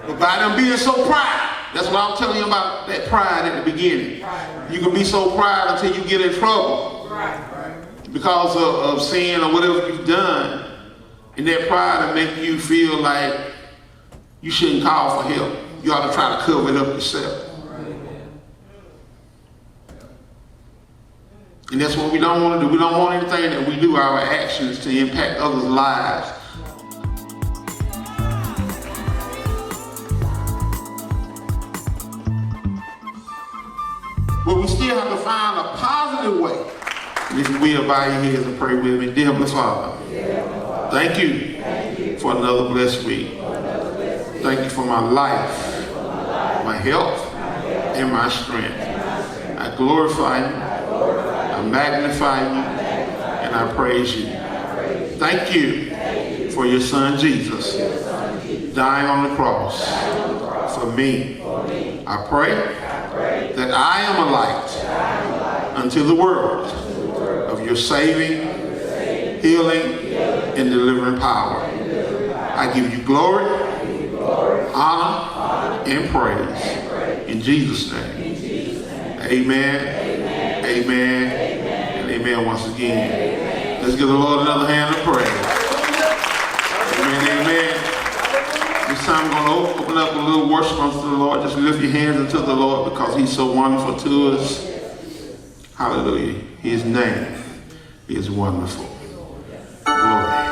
But by them being so proud, that's what I'm telling you about that pride at the beginning. You can be so proud until you get in trouble because of sin or whatever you've done. And that pride will make you feel like you shouldn't call for help. You ought to try to cover it up yourself. And that's what we don't want to do. We don't want anything that we do, our actions, to impact others' lives. But we still have to find a positive way. And if you will, bow your heads and pray with me. Dear Heavenly Father, thank you for another blessed week. Thank you for my life, my health, and my strength. I glorify you, I magnify you, and I praise you. Thank you for your son Jesus dying on the cross for me. I pray that I am a light unto the world of your saving, healing, and delivering power. I give you glory, honor, and praise. In Jesus' name. Amen, amen, and amen once again. Let's give the Lord another hand of praise. Amen, amen. This time I'm going to open up a little worship unto the Lord. Just lift your hands unto the Lord because he's so wonderful to us. Hallelujah. His name is wonderful. Glory.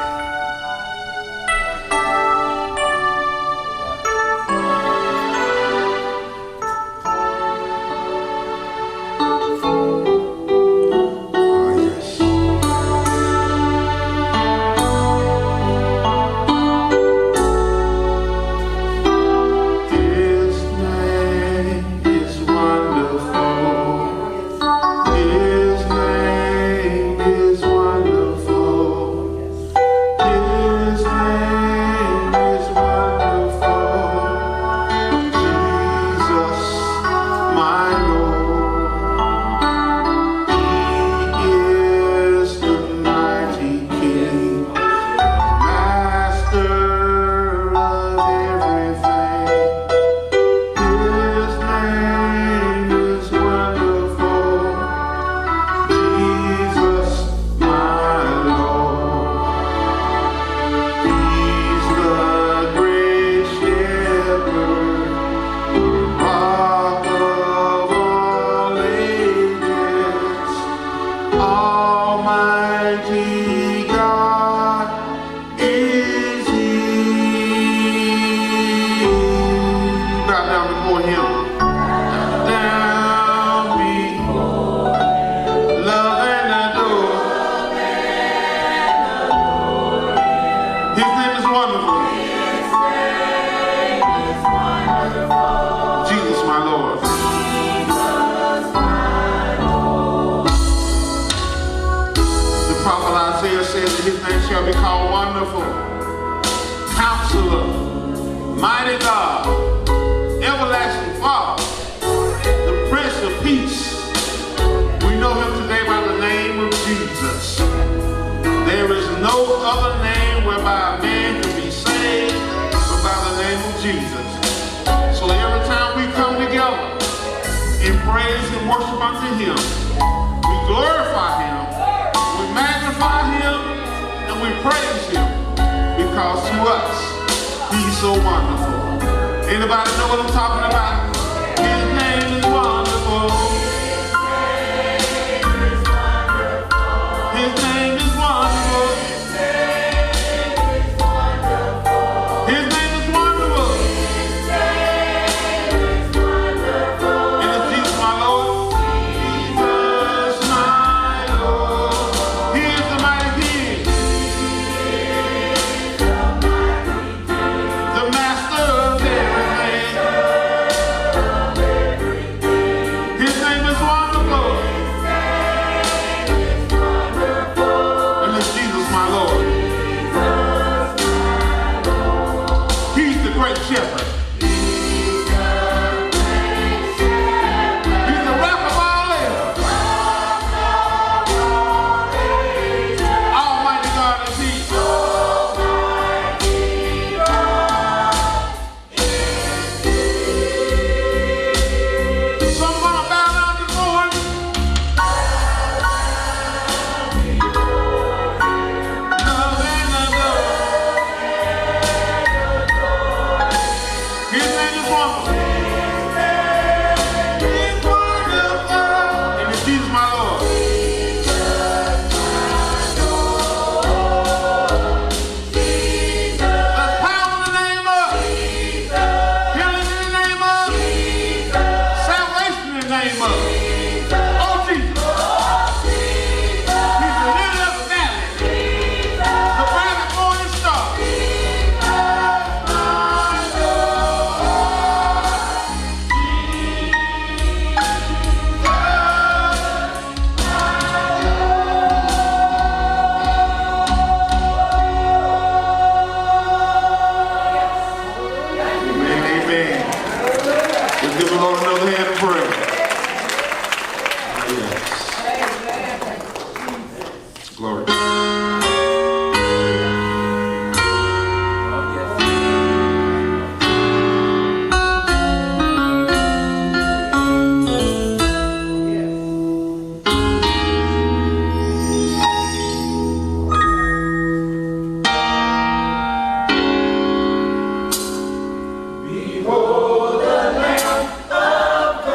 mama. He's wonderful. And it's Jesus, my Lord. There's power in the name of. Healing in the name of. Salvation in the name of. Oh, Jesus. He's the lily of the valley. The bright morning star. Amen. Let's give the Lord another hand of prayer. Yes. Glory. Behold the Lamb of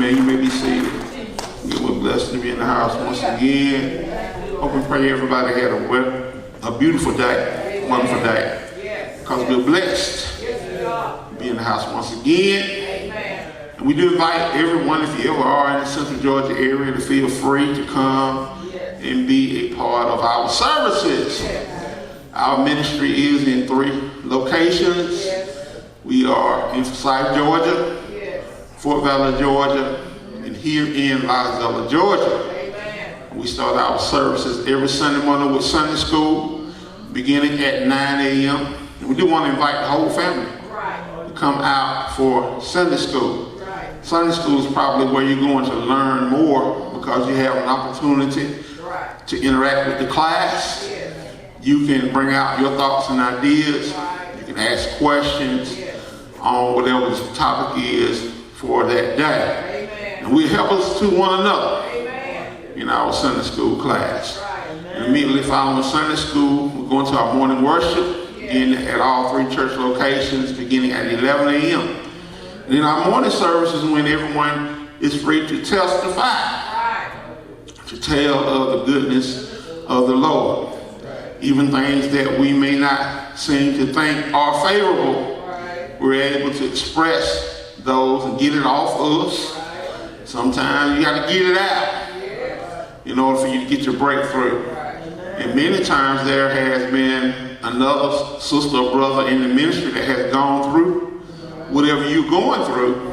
Amen. You may be seated. We're blessed to be in the house once again. Hope and pray everybody had a beautiful day, wonderful day. Because we're blessed to be in the house once again. And we do invite everyone, if you ever are in the Central Georgia area, to feel free to come and be a part of our services. Our ministry is in 3 locations. We are in Forsyth, Georgia, Fort Valley, Georgia, and here in Lizella, Georgia. We start our services every Sunday morning with Sunday school, beginning at 9 a.m. And we do want to invite the whole family to come out for Sunday school. Sunday school is probably where you're going to learn more because you have an opportunity to interact with the class. You can bring out your thoughts and ideas. You can ask questions on whatever the topic is for that day. And we help us to one another in our Sunday school class. And immediately following Sunday school, we're going to our morning worship at all 3 church locations beginning at 11 a.m. And in our morning services, when everyone is free to testify, to tell of the goodness of the Lord. Even things that we may not seem to think are favorable, we're able to express those and get it off us. Sometimes you got to get it out in order for you to get your breakthrough. And many times there has been another sister or brother in the ministry that has gone through whatever you're going through,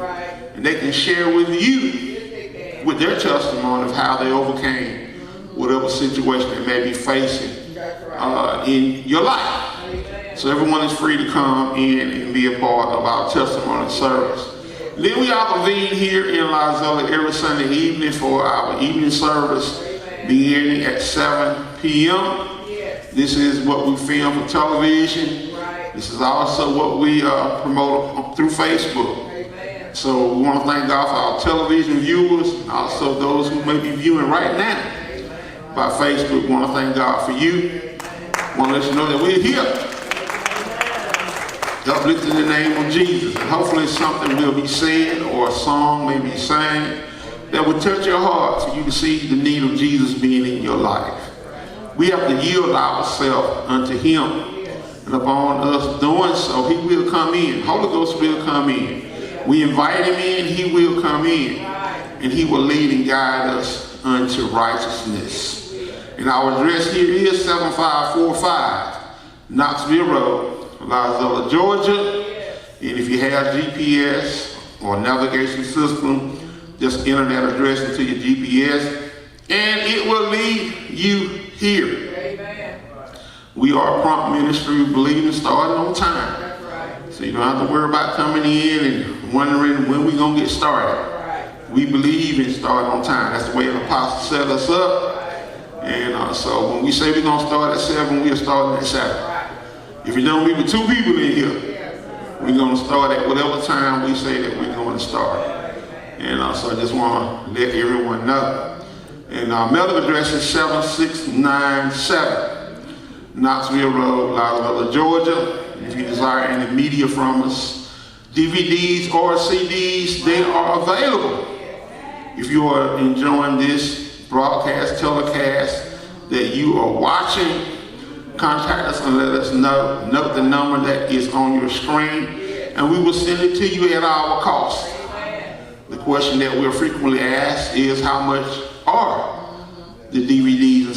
and they can share with you with their testimony of how they overcame whatever situation they may be facing in your life. So everyone is free to come in and be a part of our testimony service. Then we all convene here in Lizella every Sunday evening for our evening service beginning at 7 p.m. This is what we film for television. This is also what we promote through Facebook. So we want to thank God for our television viewers and also those who may be viewing right now by Facebook. We want to thank God for you. We want to let you know that we're here, uplifting the name of Jesus. And hopefully something will be said or a song may be sang that will touch your heart for you to see the need of Jesus being in your life. We have to yield ourselves unto Him. And upon us doing so, He will come in. Holy Ghost will come in. We invite Him in, He will come in. And He will lead and guide us unto righteousness. And our address here is 7545 Knoxville Road, Lizella, Georgia. And if you have GPS or navigation system, just enter that address into your GPS and it will lead you here. We are a prompt ministry. We believe in starting on time. So you don't have to worry about coming in and wondering when we're going to get started. We believe in starting on time. That's the way the apostle set us up. And so when we say we're going to start at 7, we're starting at 7. If you don't meet with 2 people in here, we're going to start at whatever time we say that we're going to start. And so I just want to let everyone know. And our mailing address is 7697 Knoxville Road, Lizella, Georgia. If you desire any media from us, DVDs or CDs, they are available. If you are enjoying this broadcast, telecast that you are watching, contact us and let us know. Note the number that is on your screen, and we will send it to you at our cost. The question that we're frequently asked is, how much are the DVDs and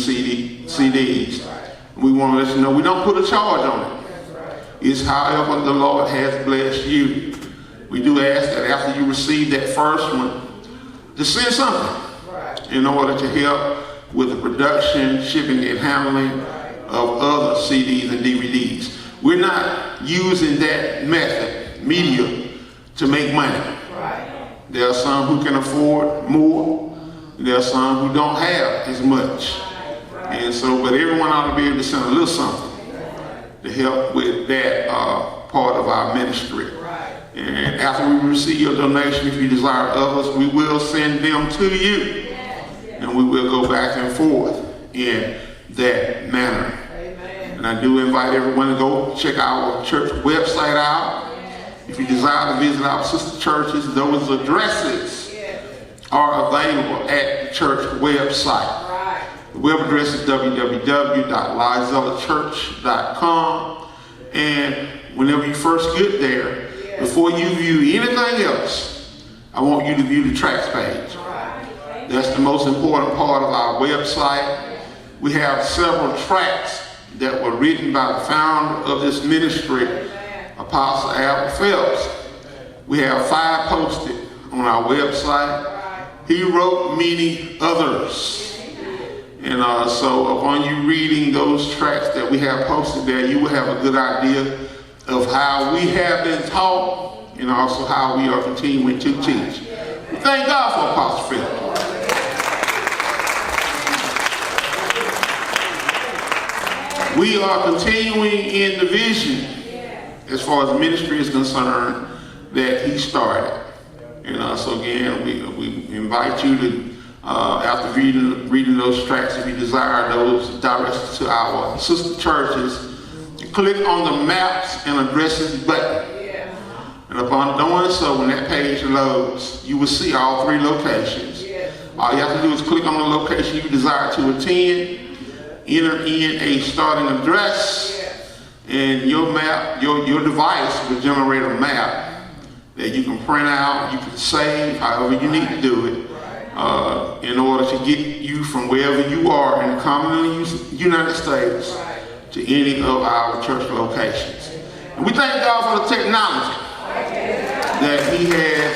CDs? We want to let you know we don't put a charge on it. It's however the Lord has blessed you. We do ask that after you receive that first one, to send something in order to help with the production, shipping, and handling of other CDs and DVDs. We're not using that method, media, to make money. There are some who can afford more. There are some who don't have as much. And so, but everyone ought to be able to send a little something to help with that part of our ministry. And after we receive your donation, if you desire others, we will send them to you. And we will go back and forth in that manner. And I do invite everyone to go check our church website out. If you desire to visit our sister churches, those addresses are available at the church website. The web address is www.lizelachurch.com, and whenever you first get there, before you view anything else, I want you to view the tracks page. That's the most important part of our website. We have several tracts that were written by the founder of this ministry, Apostle Phelps. We have 5 posted on our website. He wrote many others. And so upon you reading those tracts that we have posted there, you will have a good idea of how we have been taught and also how we are continuing to teach. We thank God for Apostle Phelps. We are continuing in the vision as far as ministry is concerned that he started. And so again, we invite you to, after reading those tracts, if you desire those directions to our sister churches, click on the maps and addresses button. And upon doing so, when that page loads, you will see all 3 locations. All you have to do is click on the location you desire to attend, enter in a starting address, and your map, your device will generate a map that you can print out, you can save, however you need to do it, in order to get you from wherever you are in the continental United States to any of our church locations. And we thank God for the technology that he has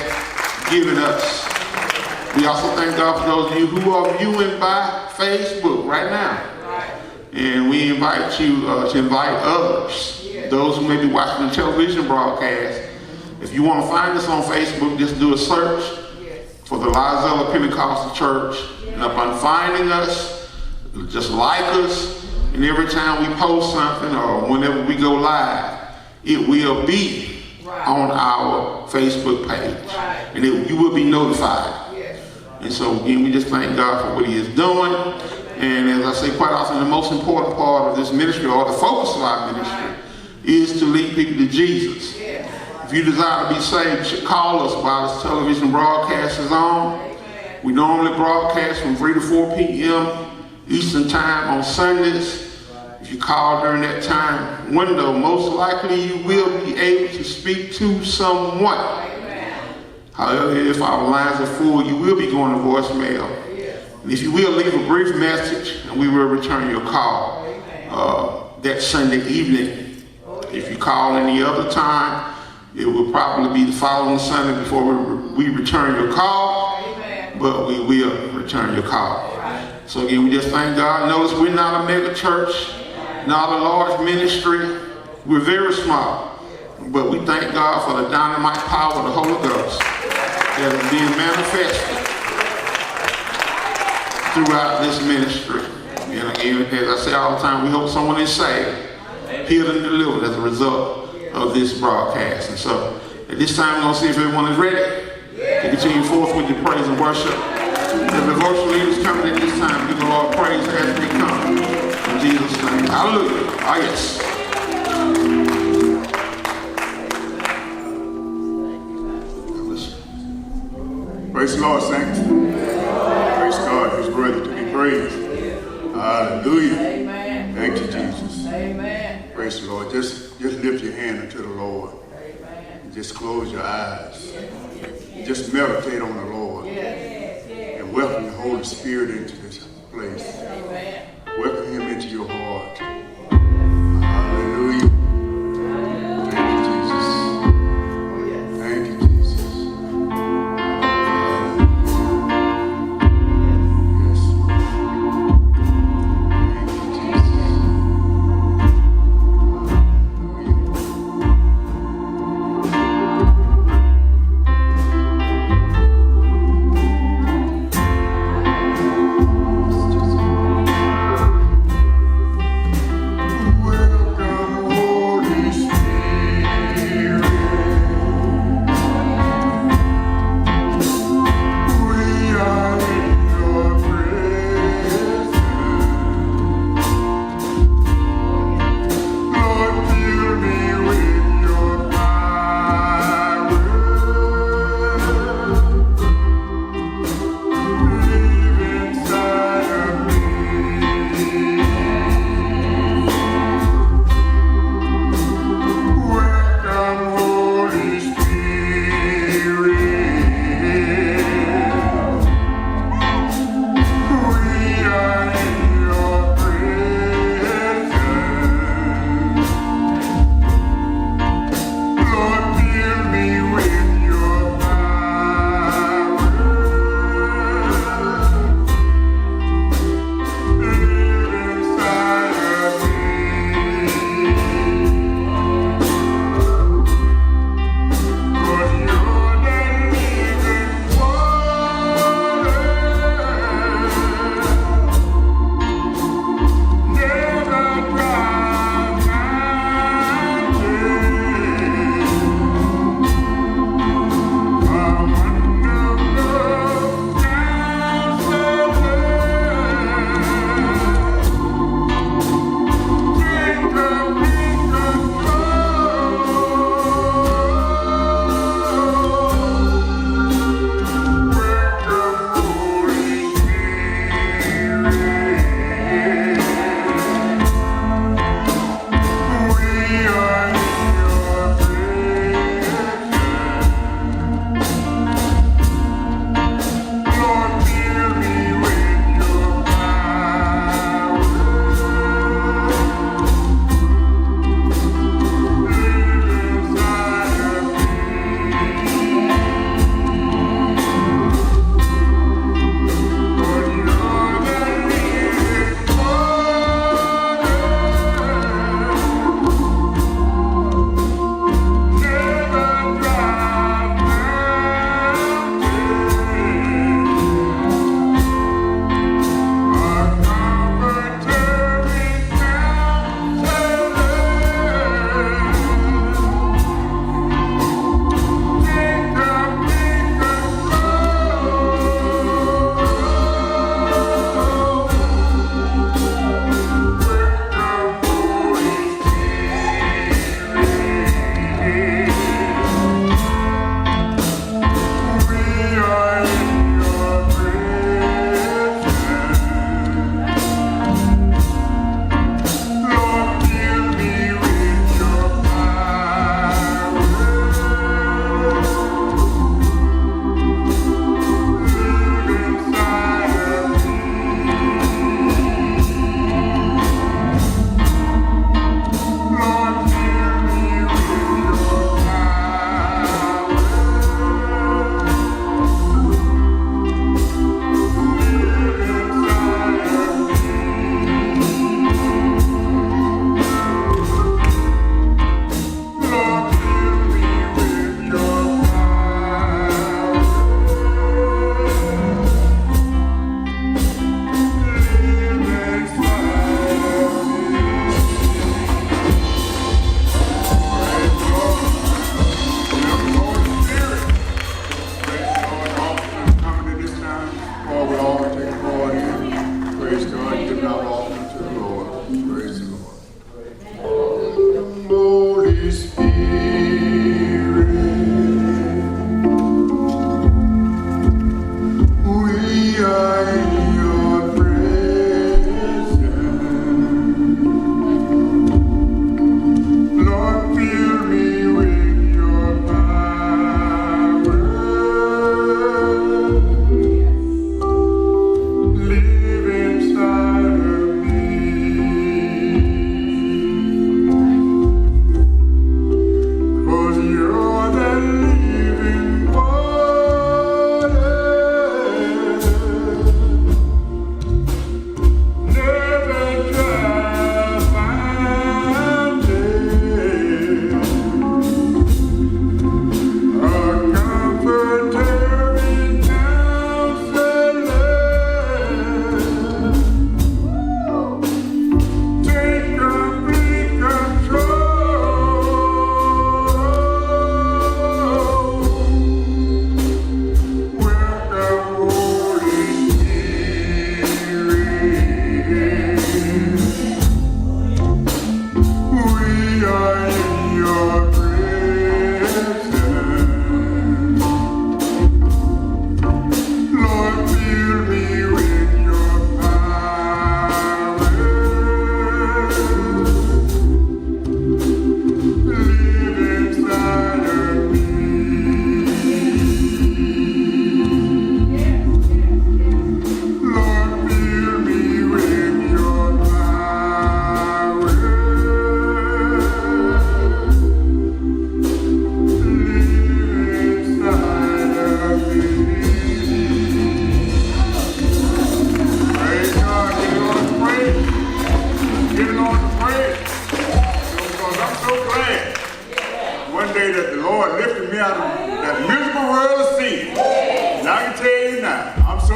given us. We also thank God for those of you who are viewing by Facebook right now. And we invite you to invite others, those who may be watching the television broadcast. If you want to find us on Facebook, just do a search for the Lizella Pentecostal Church. And upon finding us, just like us, and every time we post something or whenever we go live, it will be on our Facebook page. And you will be notified. And so again, we just thank God for what he is doing. And as I say quite often, the most important part of this ministry, or the focus of our ministry, is to lead people to Jesus. If you desire to be saved, you should call us while this television broadcast is on. We normally broadcast from 3 to 4 p.m. Eastern Time on Sundays. If you call during that time window, most likely you will be able to speak to someone. However, if our lines are full, you will be going to voicemail. And if you will, leave a brief message and we will return your call that Sunday evening. If you call any other time, it will probably be the following Sunday before we return your call, but we will return your call. So again, we just thank God. Notice we're not a mega church, not a large ministry. We're very small, but we thank God for the dynamite power of the Holy Ghost that is being manifested throughout this ministry. And again, as I say all the time, we hope someone is saved, healed and delivered as a result of this broadcast. And so at this time, we're going to see if everyone is ready to continue forth with your praise and worship. The devotional leaders coming at this time, give the Lord praise as they come. In Jesus' name. Hallelujah. Ah, yes. Praise the Lord, saints. Praise God. He's worthy to be praised. Hallelujah. Amen. Thank you, Jesus. Amen. Praise the Lord. Just lift your hand unto the Lord. Amen. Just close your eyes. Just meditate on the Lord. And welcome the Holy Spirit into this place. Amen. Welcome him into your heart. Hallelujah. Thank you, Jesus. Thank you, Jesus. Yes.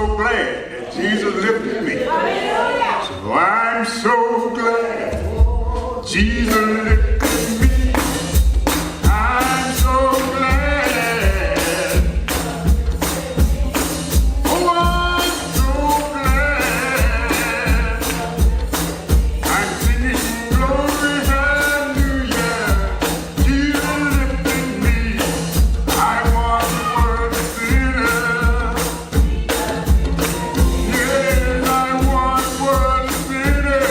so glad that Jesus lifted me. So I'm so glad Jesus lifted me. I'm so glad. Oh, I'm so glad. I'm singing glory, hallelujah. Jesus lifted me. I was a worthy sinner. Yes, I was a worthy sinner.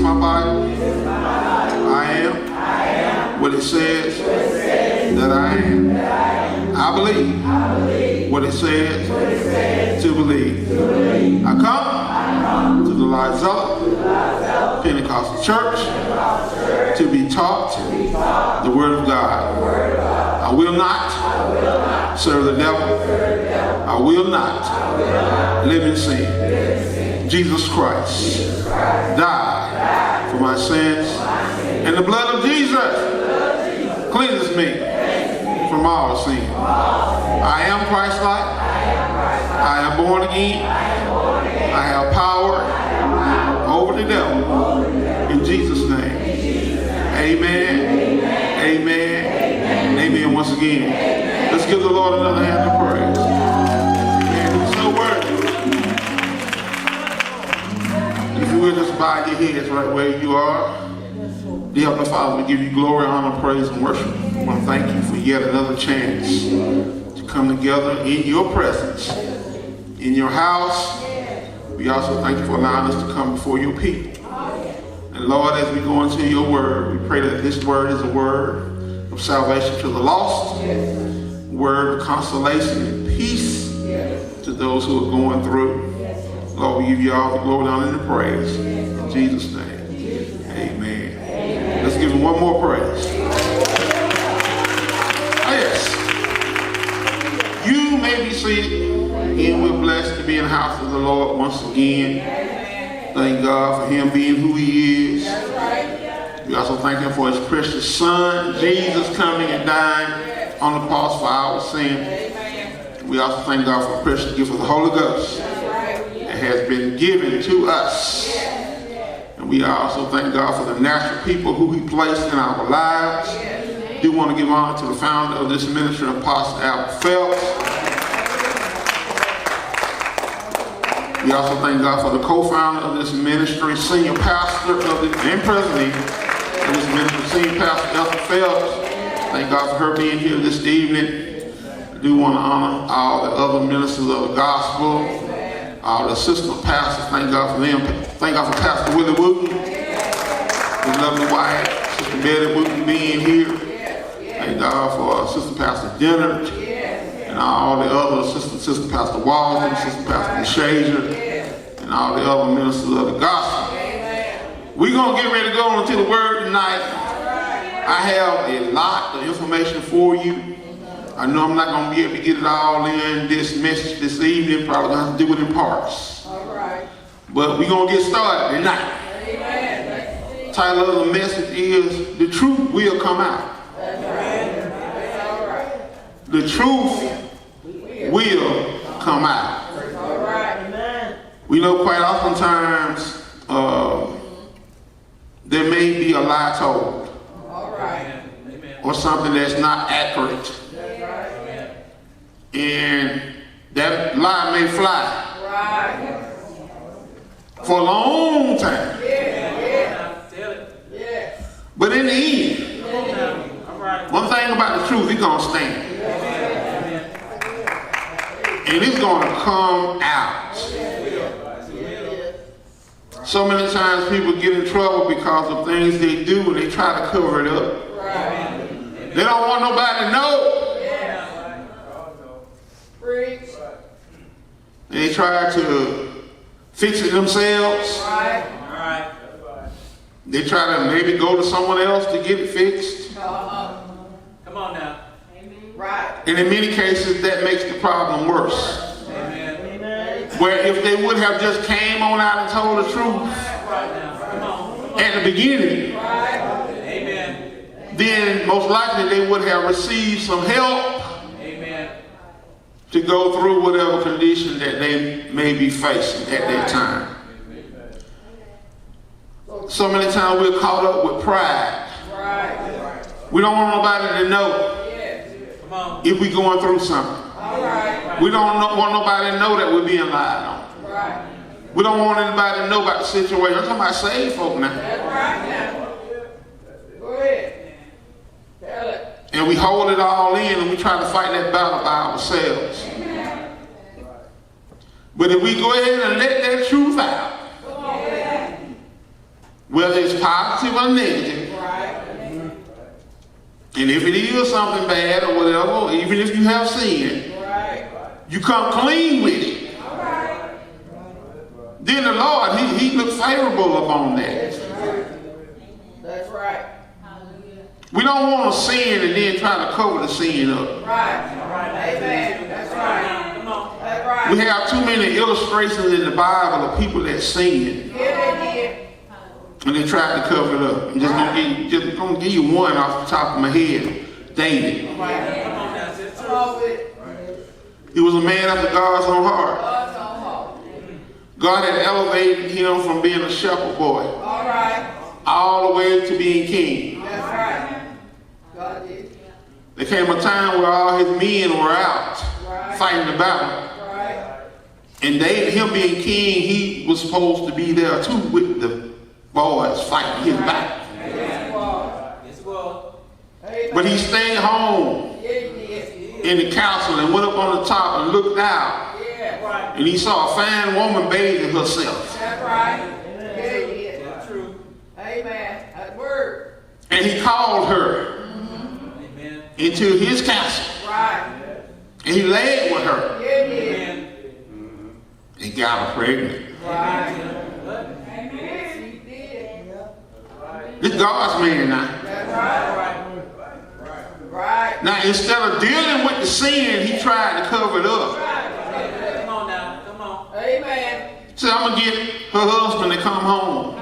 my Bible. I am what it says that I am. I believe what it says to believe. I come to the Liza Pentecostal Church to be taught the Word of God. I will not serve the devil. I will not live in sin. Jesus Christ died for my sins, and the blood of Jesus cleanses me from all sin. I am Christ-like. I am born again. I have power over the devil. In Jesus' name. Amen. Amen. And amen once again. Let's give the Lord another hand of praise. Amen. He's so worthy. If you will just bow your heads right where you are. Dear Heavenly Father, we give you glory, honor, praise, and worship. I want to thank you for yet another chance to come together in your presence, in your house. We also thank you for allowing us to come before your people. And Lord, as we go into your word, we pray that this word is a word of salvation to the lost, a word of consolation and peace to those who are going through. Lord, we give you all the glory, honor, and the praise. In Jesus' name, amen. Let's give him one more praise. Oh, yes. You may be seated, and we're blessed to be in the house of the Lord once again. Thank God for him being who he is. We also thank him for his precious son, Jesus, coming and dying on the cross for our sin. We also thank God for the precious gift of the Holy Ghost that has been given to us. And we also thank God for the natural people who he placed in our lives. I do want to give honor to the founder of this ministry, Apostle Phelps. We also thank God for the co-founder of this ministry, senior pastor and president of this ministry, senior pastor Phelps. Thank God for her being here this evening. I do want to honor all the other ministers of the gospel, all the assistant pastors. Thank God for them. Thank God for Pastor Willie Wooten, his lovely wife, Sister Betty Wooten being here. Thank God for Sister Pastor Dennert and all the other Sister Pastor Walden, Sister Pastor DeShazer, and all the other ministers of the gospel. We're going to get ready to go into the word tonight. I have a lot of information for you. I know I'm not going to be able to get it all in this message this evening. Probably going to have to do it in parts. All right. But we're going to get started tonight. Amen. The title of the message is The Truth Will Come Out. Amen. All right. The truth will come out. All right. Amen. We know quite oftentimes there may be a lie told. All right. Or something that's not accurate. And that lie may fly for a long time. But in the end, one thing about the truth, it's going to stand. And it's going to come out. So many times people get in trouble because of things they do and they try to cover it up. They don't want nobody to know. They try to fix it themselves. They try to maybe go to someone else to get it fixed. Come on now. Right. And in many cases, that makes the problem worse. Amen. Where if they would have just came on out and told the truth at the beginning, then most likely they would have received some help to go through whatever condition that they may be facing at that time. So many times we're caught up with pride. We don't want nobody to know if we're going through something. We don't want nobody to know that we're being lied on. We don't want anybody to know about the situation. I'm talking about saved folk now. Go ahead. Tell it. And we hold it all in and we try to fight that battle by ourselves. But if we go ahead and let that truth out, whether it's positive or negative. Right. And if it is something bad or whatever, even if you have sinned, Right. you come clean with it. All right. Then the Lord, he looked favorable upon that. That's right. We don't want to sin and then try to cover the sin up. Right. Amen. That's right. Come on. That's right. We have too many illustrations in the Bible of people that sin Yeah, they did. and they tried to cover it up. I'm just gonna give you one off the top of my head. David. Right. Come on now, sister. Come on with it. He was a man after God's own heart. God's on heart. God had elevated him from being a shepherd boy All right. all the way to being king. That's right. God did. There came a time where all his men were out fighting the battle. Right. And David, him being king, he was supposed to be there too with the boys fighting his battle. Yes, God. Yes, it was. Amen. But he stayed home Yeah, he did. in the castle and went up on the top and looked out. Yeah. Right. And he saw a fine woman bathing herself. That's right. Yeah, he did. That's true. Amen. That word. And he called her Amen. into his castle. Right. And he laid with her Yeah, he did. Amen. and got her pregnant. Right. What? Yes, he did. This God's man now. That's right. Right. Now, instead of dealing with the sin, he tried to cover it up. Come on now. Come on. Amen. He said, I'm going to get her husband to come home.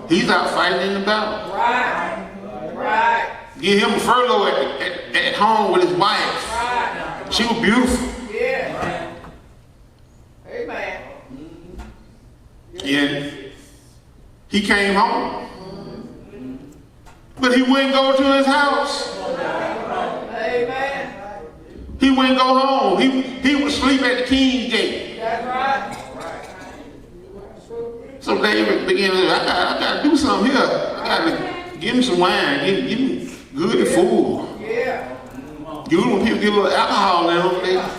He's out fighting in the battle. Right. Right. Give him a furlough at home with his wife. Right. She was beautiful. Yeah. Amen. And he came home. But he wouldn't go to his house. Amen. He wouldn't go home. He would sleep at the king's gate. That's right. So David began to say, I got to do something here. I got to give him some wine. Give him good and full. Yeah. Usually when people get a little alcohol in them,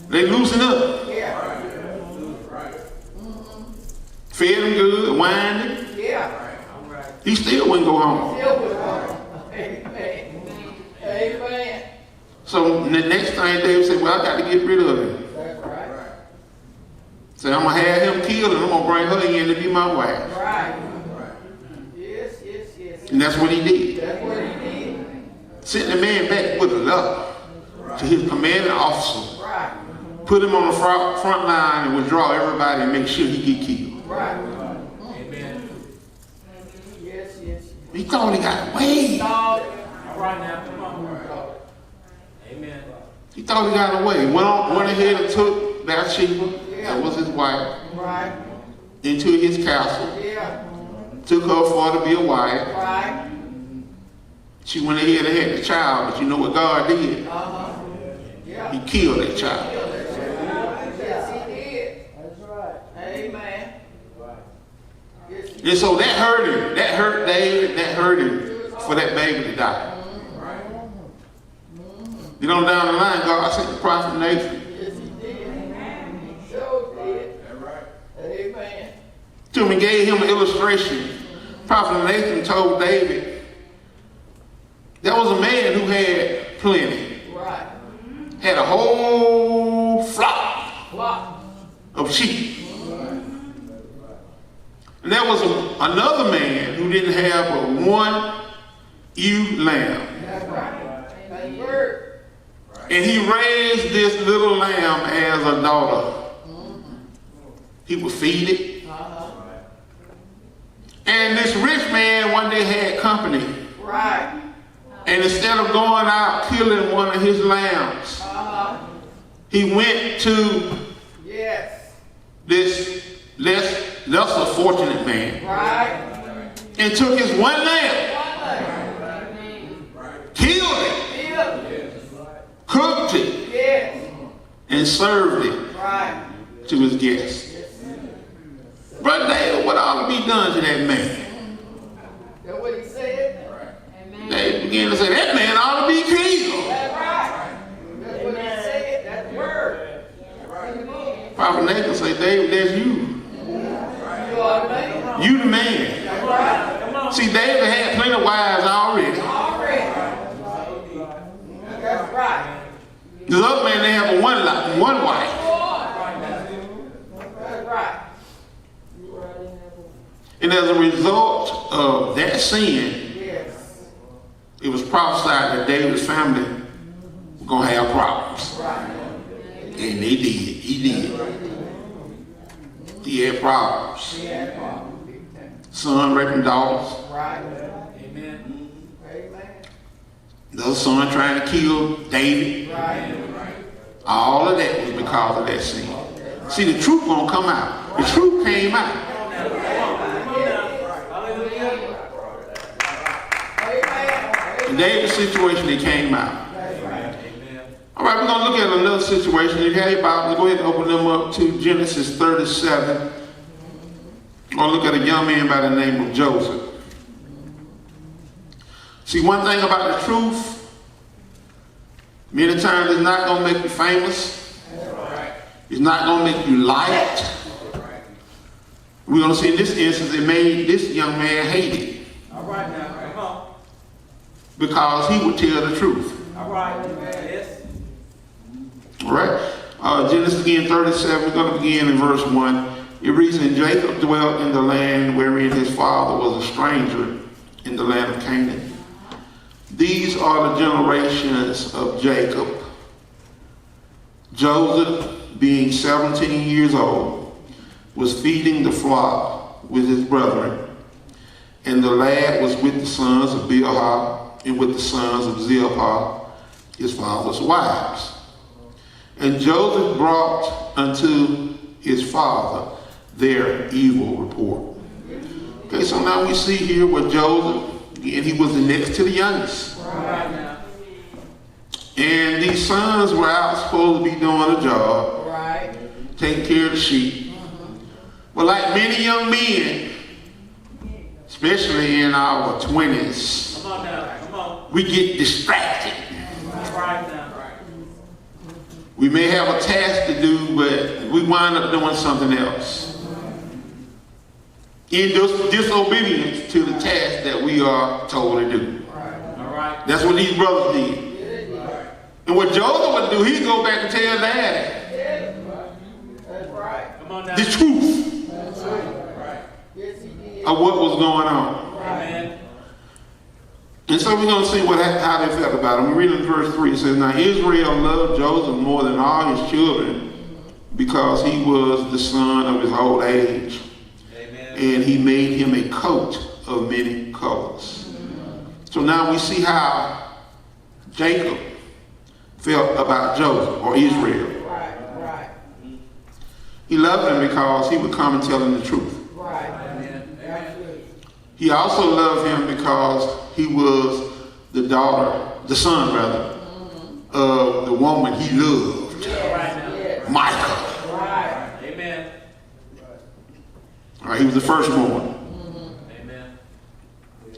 they loosen up. Yeah. Fed him good, wined him. Yeah. He still wouldn't go home. Still with her. Amen. Amen. So the next thing David said, well, I got to get rid of him. That's right. So I'm going to have him killed and I'm going to bring her in to be my wife. Right. Yes, yes, yes. And that's what he did. That's what he did. Sent the man back with a letter to his commanding officer. Right. Put him on the front line and withdraw everybody and make sure he get killed. Right. Amen. Yes, yes. He thought he got away. Dog. All right now. Come on. Amen. He thought he got away. Went ahead and took Bathsheba, that was his wife, Right. into his castle. Yeah. Took her for her to be a wife. Right. She went ahead and had the child, but you know what God did? Uh-huh. Yeah. He killed that child. Yes, he did. That's right. Amen. Yes, he And so that hurt him. That hurt David. That hurt him for that baby to die. You know, down the line, God sent the prophet Nathan Yes, he did. He sure did. Amen. to him and gave him an illustration. Prophet Nathan told David, there was a man who had plenty. Right. Had a whole flock Flock. of sheep. And there was another man who didn't have but one ewe lamb. That's right. That's word. And he raised this little lamb as a daughter. He would feed it. And this rich man one day had company. Right. And instead of going out killing one of his lambs, he went to Yes. this lesser fortunate man Right. and took his one lamb, killed it, cooked it, Yes. and served it Right. to his guests. Brother David, what ought to be done to that man? That's what he said. They began to say, that man ought to be killed. That's right. That's what he said. That's the word. Prophet Nathan said, David, that's you. You are the man. You the man. That's See, David had plenty of wives already. That's right. This other man, they have one wife. That's right. And as a result of that sin, Yes. it was prophesied that David's family were going to have problems. And they did. He did. He had problems. Son raping daughters. Right. Amen. Amen. The other son trying to kill David. Right. All of that was because of that sin. See, the truth gonna come out. The truth came out. In David's situation, it came out. All right, we're going to look at another situation. If you have your Bibles, go ahead and open them up to Genesis 37. We're going to look at a young man by the name of Joseph. See, one thing about the truth, many times it's not going to make you famous. It's not going to make you liked. We're going to see in this instance, it made this young man hated. All right now. Come on. Because he would tell the truth. All right. Yes. All right. Genesis again 37, we're going to begin in verse 1. It reads, and Jacob dwelt in the land wherein his father was a stranger in the land of Canaan. These are the generations of Jacob. Joseph, being 17 years old, was feeding the flock with his brethren. And the lad was with the sons of Bilhah and with the sons of Zilpah, his father's wives. And Joseph brought unto his father their evil report. Okay, so now we see here what Joseph, and he was the next to the youngest. Right now. And these sons were out supposed to be doing a job, Right. taking care of the sheep. But like many young men, especially in our 20s, Come on now. Come on. we get distracted. Right now. We may have a task to do, but we wind up doing something else. In disobedience to the task that we are told to do. All right. That's what these brothers did. And what Joseph would do, he'd go back and tell Daddy That's right. Come on now. the truth That's right. Yes, he did. of what was going on. Amen. And so we're going to see how they felt about him. We read in verse 3, it says, now Israel loved Joseph more than all his children because he was the son of his old age. Amen. And he made him a coat of many colors. So now we see how Jacob felt about Joseph or Israel. Right. Right. He loved him because he would come and tell him the truth. Right. Amen. Absolutely. He also loved him because he was the son of the woman he loved, Right now. Yes. Michael. Right. Amen. All right, he was the firstborn. Amen.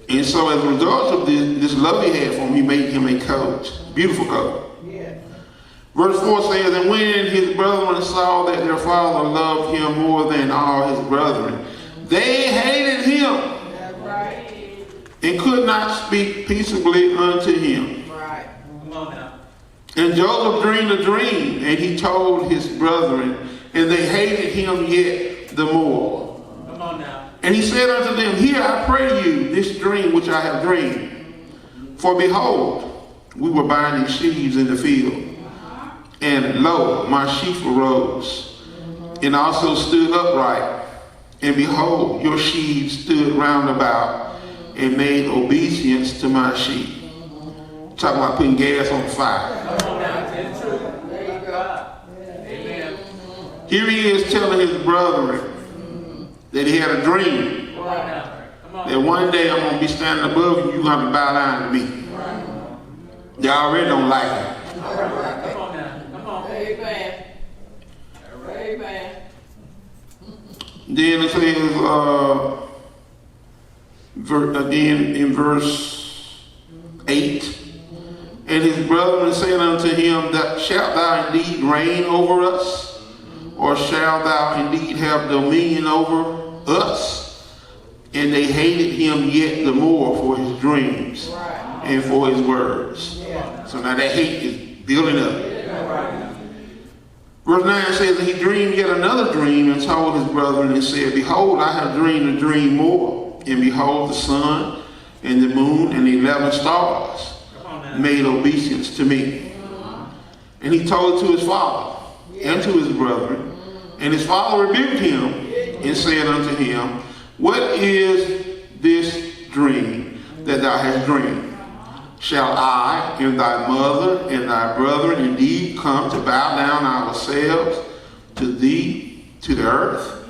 And so as a result of this love he had for him, he made him a coat, beautiful coat. Yes. Verse 4 says, and when his brethren saw that their father loved him more than all his brethren, they hated him That's right. and could not speak peaceably unto him. Right. Come on now. And Joseph dreamed a dream, and he told his brethren, and they hated him yet the more. Come on now. And he said unto them, hear, I pray you, this dream which I have dreamed. For behold, we were binding sheaves in the field, and lo, my sheaf arose, and also stood upright. And behold, your sheaves stood round about, and made obeisance to my sheep. Talking about putting gas on the fire. Come on now. Tell the truth. There you go. Amen. Here he is telling his brethren that he had a dream. Come on now. Come on. That one day I'm going to be standing above you, you're going to have to bow down to me. They already don't like it. Come on now. Come on. Amen. Amen. Then it says, again in verse 8, and his brethren said unto him, that shalt thou indeed reign over us, or shalt thou indeed have dominion over us? and they hated him yet the more for his dreams and for his words. So now that hate is building up. Verse 9 says, and he dreamed yet another dream and told his brethren and said, behold, I have dreamed a dream more. And behold, the sun and the moon and the 11 stars made obeisance to me. And he told it to his father and to his brethren. And his father rebuked him and said unto him, what is this dream that thou hast dreamed? Shall I and thy mother and thy brethren indeed come to bow down ourselves to thee, to the earth?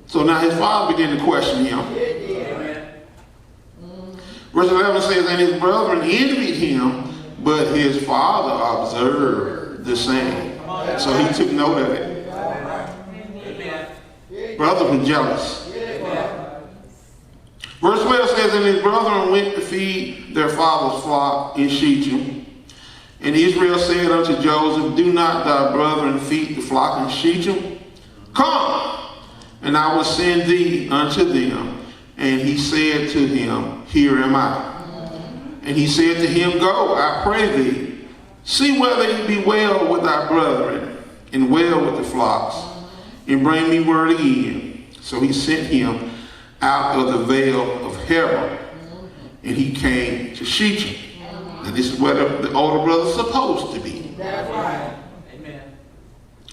So now his father began to question him. Verse 11 says, and his brethren envied him, but his father observed the same. So he took note of it. Brothers were jealous. Verse 12 says, and his brethren went to feed their father's flock in Shechem. And Israel said unto Joseph, do not thy brethren feed the flock in Shechem? Come, and I will send thee unto them. And he said to him, here am I. And he said to him, go, I pray thee, see whether it be well with thy brethren, and well with the flocks, and bring me word again. So he sent him out of the vale of Hebron, and he came to Shechem. And this is where the older brother's supposed to be. That's right. Amen.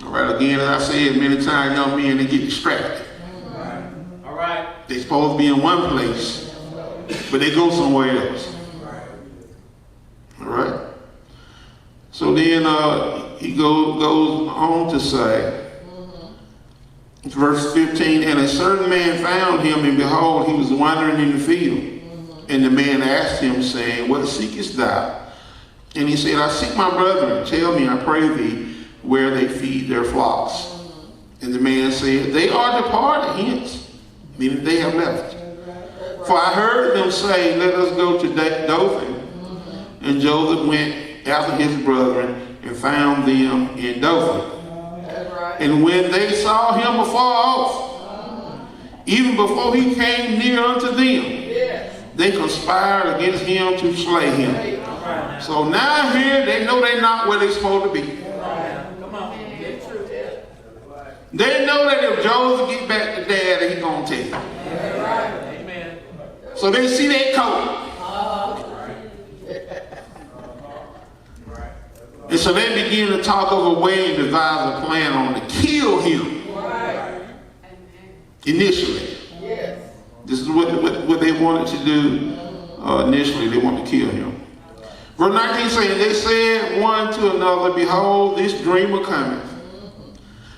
All right, again, as I said many times, young men, they get distracted. All right. They're supposed to be in one place, but they go somewhere else. All right? So then he goes on to say, verse 15, and a certain man found him, and behold, he was wandering in the field. And the man asked him, saying, what seekest thou? And he said, I seek my brethren. Tell me, I pray thee, where they feed their flocks. And the man said, they are departed hence, meaning they have left. For I heard them say, let us go to Dothan. And Joseph went after his brethren and found them in Dothan. And when they saw him afar off, even before he came near unto them, they conspired against him to slay him. So now here they know they're not where they're supposed to be. They know that if Joseph get back to dad, he's going to tell. Amen. So they see that coat. And so they begin to talk of a way and devise a plan on to kill him. Initially. This is what they wanted to do initially. They wanted to kill him. Verse 19 saying, they said one to another, behold, this dreamer cometh.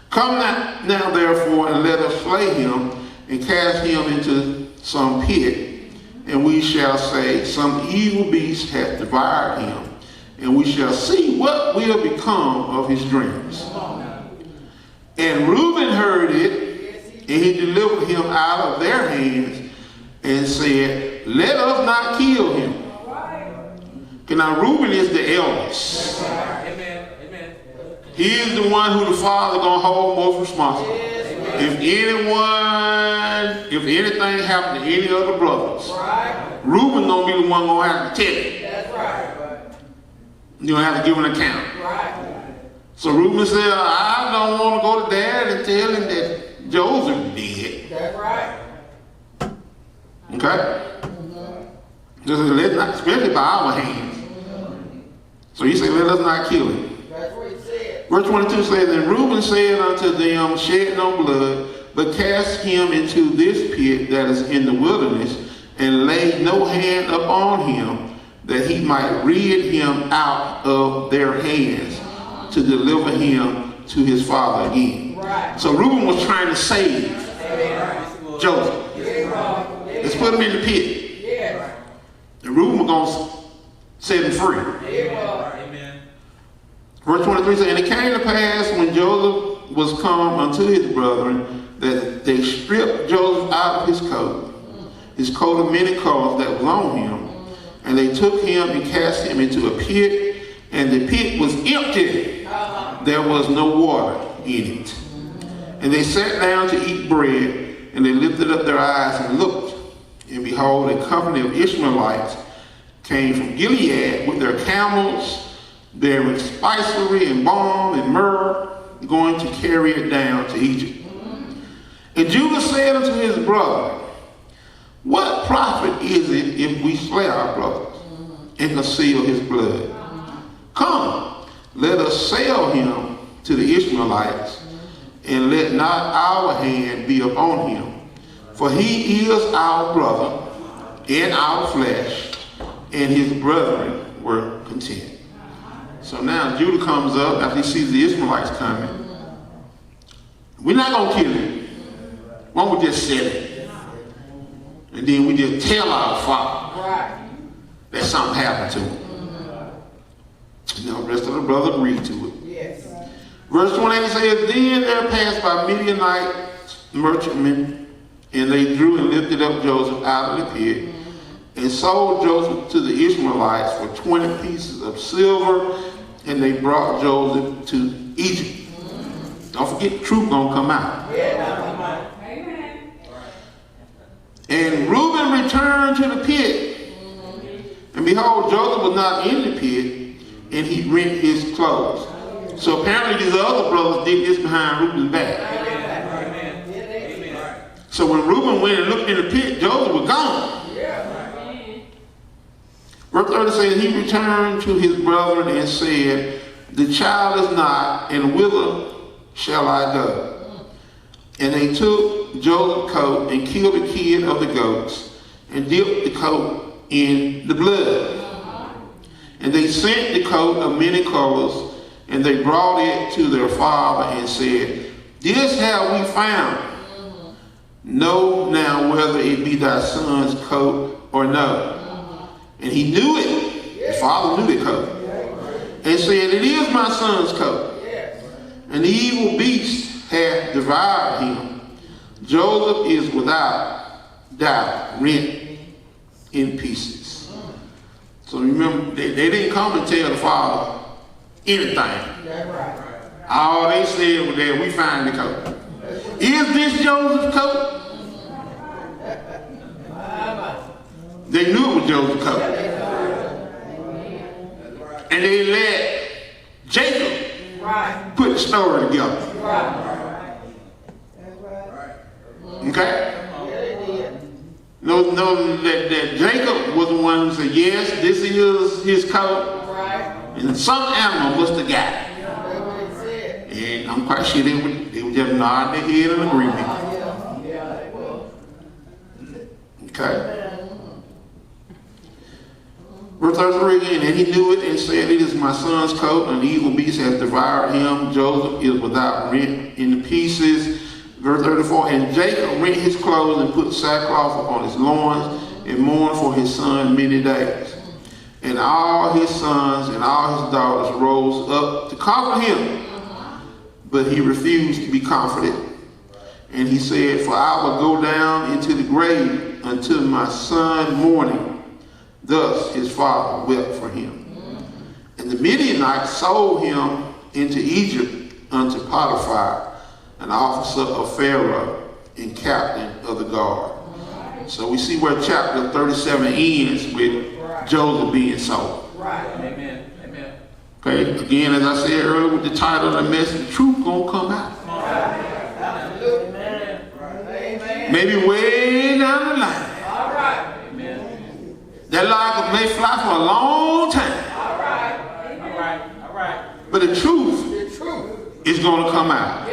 Come now therefore, and let us slay him, and cast him into some pit. And we shall say, some evil beast hath devoured him. And we shall see what will become of his dreams. And Reuben heard it, and he delivered him out of their hands, and said, let us not kill him. Okay, now Reuben is the eldest. Amen. He is the one who the father gonna hold most responsible. If anything happened to any other brothers, Reuben gonna be the one gonna have to tell it. You're going to have to give an account. So Reuben said, I don't want to go to dad and tell him that Joseph did. That's right. Okay? Just let not, especially by our hands. So he said, let us not kill him. That's what he said. Verse 22 says, and Reuben said unto them, shed no blood, but cast him into this pit that is in the wilderness, and lay no hand upon him, that he might rid him out of their hands to deliver him to his father again. So Reuben was trying to save Joseph. Let's put him in the pit. And Reuben was going to set him free. Verse 23 says, and it came to pass when Joseph was come unto his brethren, that they stripped Joseph out of his coat of many colors that was on him, and they took him and cast him into a pit, and the pit was empty. There was no water in it. And they sat down to eat bread, And they lifted up their eyes and looked, and behold, a company of Ishmaelites came from Gilead with their camels, bearing spicery and balm and myrrh, going to carry it down to Egypt. And Judah said unto his brother, what profit is it if we slay our brothers and conceal his blood? Come, let us sell him to the Ishmaelites, and let not our hand be upon him. For he is our brother and our flesh, and his brethren were content. So now Judah comes up after he sees the Ishmaelites coming. We're not going to kill him. Why don't we just sell him? And then we just tell our father that something happened to him. And the rest of the brothers agreed to it. Yes. Verse 28 says, then there passed by Midianite merchantmen, and they drew and lifted up Joseph out of the pit, and sold Joseph to the Ishmaelites for 20 pieces of silver, and they brought Joseph to Egypt. Don't forget, the truth gonna come out. Amen. And Reuben returned to the pit, and behold, Joseph was not in the pit, and he rent his clothes. So apparently these other brothers did this behind Reuben's back. So when Reuben went and looked in the pit, Joseph was gone. Verse 30 says, he returned to his brethren and said, the child is not, and whither shall I go? And they took Joseph's coat and killed the kid of the goats and dipped the coat in the blood. And they sent the coat of many colors, and they brought it to their father and said, this have we found. Know now whether it be thy son's coat or no. And he knew it. His father knew the coat. And said, it is my son's coat. And the evil beast hath devoured him. Joseph is without doubt rent in pieces. So remember, they didn't come and tell the father anything. All they said was that we find the coat. Is this Joseph's coat? They knew it was Joseph's coat. And they let Jacob put the story together. Okay? Know that Jacob was the one who said, yes, this is his coat. And some animal must have got it. And I'm quite sure they would just nod their head in agreement. Okay? Verse 33 again, and he knew it and said, it is my son's coat, and the evil beast has devoured him. Joseph is without rent in pieces. Verse 34, and Jacob rent his clothes and put sackcloth upon his loins and mourned for his son many days. And all his sons and all his daughters rose up to comfort him, but he refused to be comforted. And he said, for I will go down into the grave until my son mourning. Thus his father wept for him. And the Midianites sold him into Egypt unto Potiphar, an officer of Pharaoh and captain of the guard. So we see where chapter 37 ends with Joseph being sold. Amen. Amen. Okay, again, as I said earlier with the title of the message, the truth gonna come out. Maybe way down the line. That lie may fly for a long time. All right. But the truth is going to come out.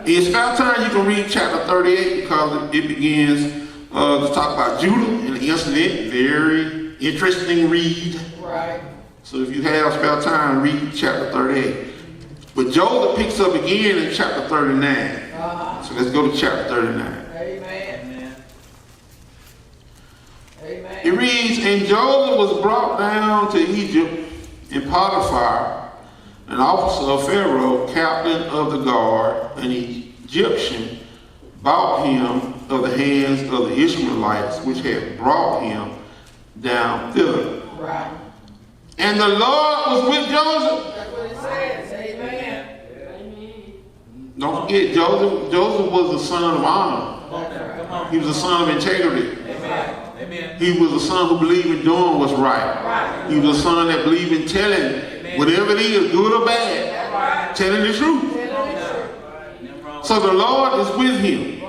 In spare time, you can read chapter 38 because it begins to talk about Judah and the incident. Very interesting read. So if you have spare time, read chapter 38. But Joseph picks up again in chapter 39. So let's go to chapter 39. It reads, and Joseph was brought down to Egypt, and Potiphar, an officer of Pharaoh, captain of the guard, an Egyptian, bought him of the hands of the Ishmaelites, which had brought him down thither. And the Lord was with Joseph. That's what it says. Amen. Don't forget, Joseph was the son of honor Come on now. Come on. He was a son of integrity. Amen. Amen. He was a son who believed in doing what's right. He was a son that believed in telling whatever it is, good or bad, telling the truth. So the Lord is with him.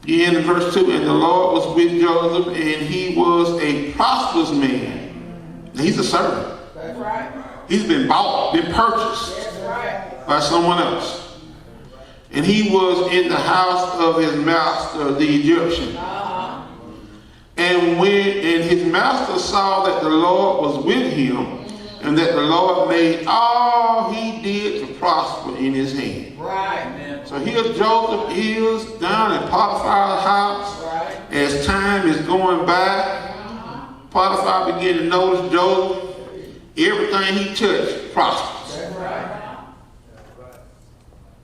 Again in verse 2, and the Lord was with Joseph, and he was a prosperous man. Now, he's a servant. That's right. He's been bought, been purchased That's right. by someone else. And he was in the house of his master, the Egyptian. And his master saw that the Lord was with him, and that the Lord made all he did to prosper in his hand. Right. So here Joseph is down in Potiphar's house. Right. As time is going by, Potiphar began to notice Joseph. Everything he touched prospers. That's right.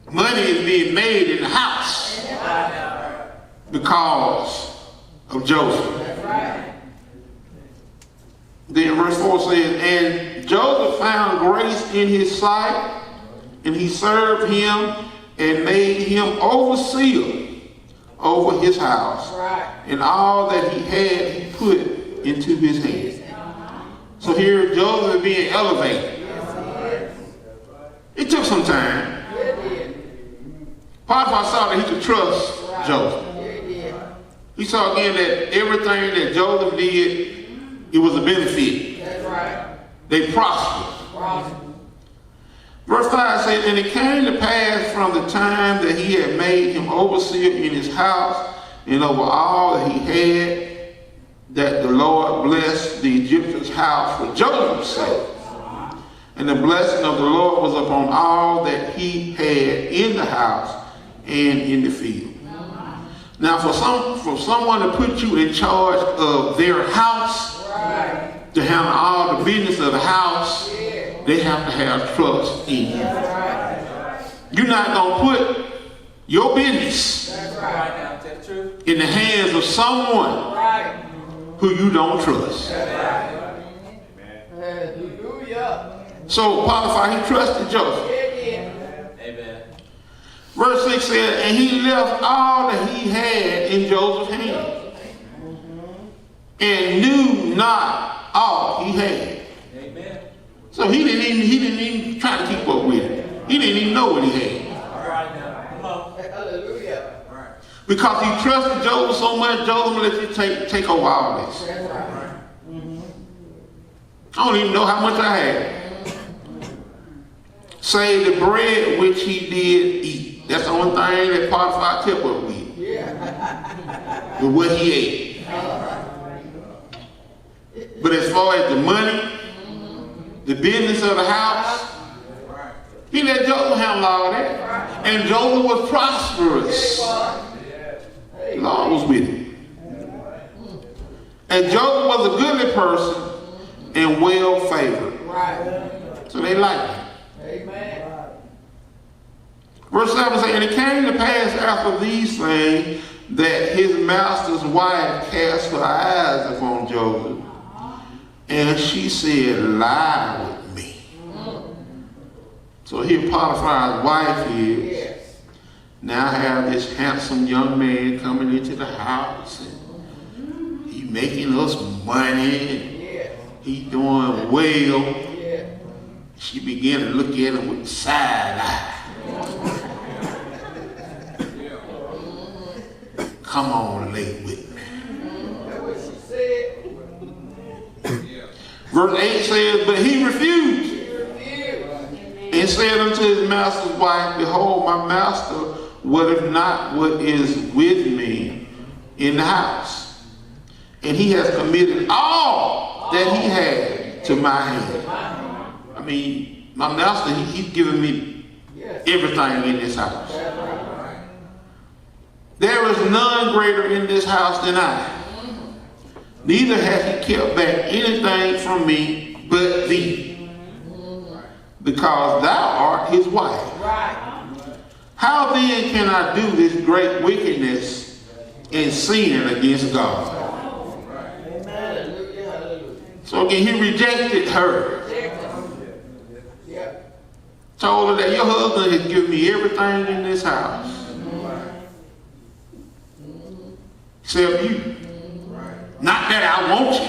Money is being made in the house because of Joseph. That's right. Then verse 4 says, and Joseph found grace in his sight, and he served him and made him overseer over his house. Right. And all that he had he put into his hand. So here Joseph is being elevated. It took some time. Potiphar saw that he could trust Joseph. He saw again that everything that Joseph did, it was a benefit. That's right. They prospered. Verse 5 says, and it came to pass from the time that he had made him overseer in his house and over all that he had, that the Lord blessed the Egyptian's house for Joseph's sake. And the blessing of the Lord was upon all that he had in the house and in the field. Now for someone to put you in charge of their house, to handle all the business of the house, they have to have trust in you. You're not going to put your business in the hands of someone who you don't trust. Hallelujah. So Potiphar, he trusted Joseph. Amen. Verse 6 said, and he left all that he had in Joseph's hand, and knew not all he had. Amen. So he didn't even try to keep up with it. He didn't even know what he had. All right now. Come on. Hallelujah. Because he trusted Joseph so much, Joseph let you take over all this. That's right. I don't even know how much I had. Save the bread which he did eat. That's the only thing that Potiphar kept up with. With what he ate. But as far as the money, the business of the house, he let Joseph handle all that. And Joseph was prosperous. The Lord was with him. And Joseph was a goodly person and well favored. So they liked him. Amen. Verse 7 says, and it came to pass after these things that his master's wife cast her eyes upon Joseph, and she said, lie with me. So here Potiphar's wife is. Now I have this handsome young man coming into the house, and he making us money, and he doing well. She began to look at him with side eye. Come on, lay with me. That's what she said. Verse 8 says, but he refused. And said unto his master's wife, behold, my master would not what is with me in the house. And he has committed all that he had to my hand. I mean, my master, he's given me everything in this house. There is none greater in this house than I. Neither has he kept back anything from me but thee, because thou art his wife. How then can I do this great wickedness and sin against God? So again, he rejected her. Told her that your husband has given me everything in this house. except you. Not that I want you.